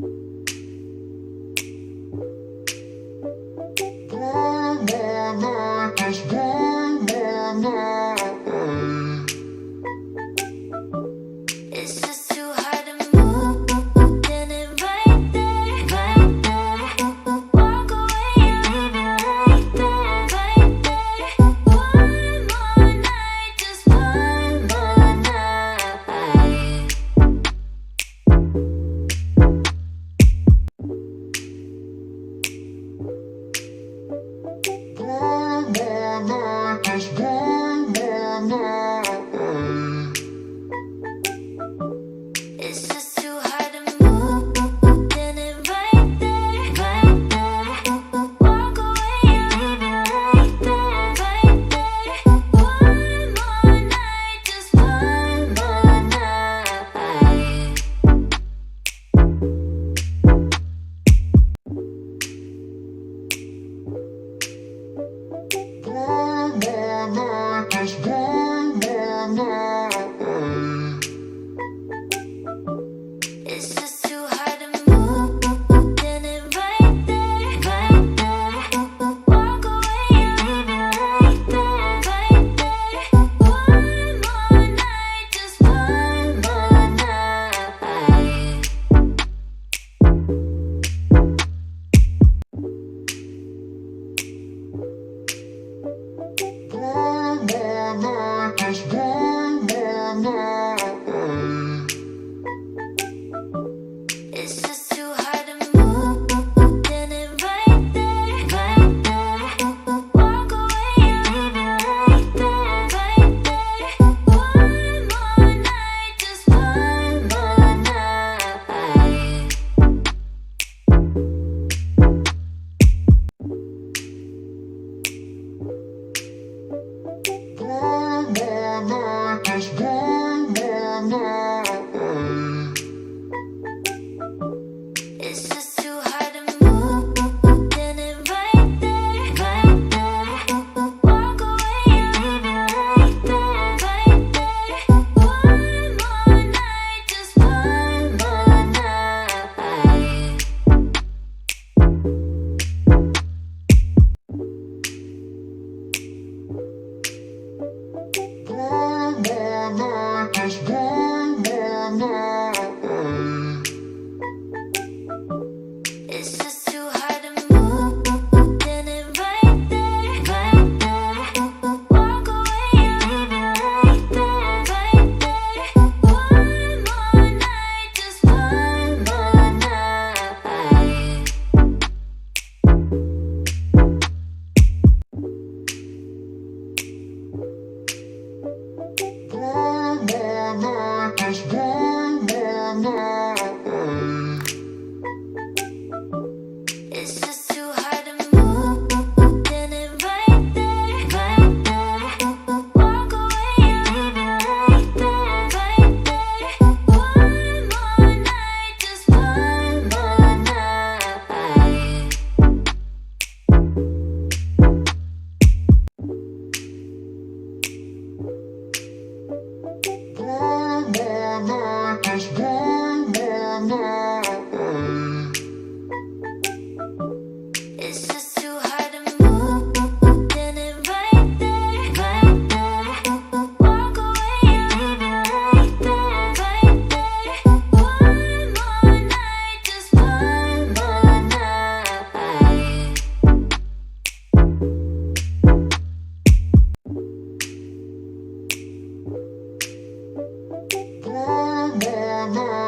One more night, just one more night. It's just too hard to move. Then it right there, right there. Walk away and leave it right there, right there. One more night, just one more night. One more night, just one more night. It's just too hard to move. Then it right there, right there. Walk away and leave it right there, right there. One more night, just one more night. One more night, just one more night. It's just too hard to move. Then it right there, right there. Walk away and leave it right there, right there. One more night, just one more night. One more night, just one more night. It's just too hard to move. Then it right there, right there. Walk away and leave it right there, right there. One more night, just one more night. One more night, just one more night. It's just too hard to move. Then it right there, right there. Walk away and leave it right there, right there. One more night, just one more night. One more night, just one more night. It's just too hard to move. Then it right there, right there. Walk away and leave it right there, right there. One more night, just one more night. One more night, just one more night. It's just too hard to move. Then it right there, right there. Walk away and leave it right there, right there. One more night, just one more night. One more night, just one more night. It's just too hard to move. Then it right there, right there. Walk away and leave it right there, right there. One more night, just one more night. One more night.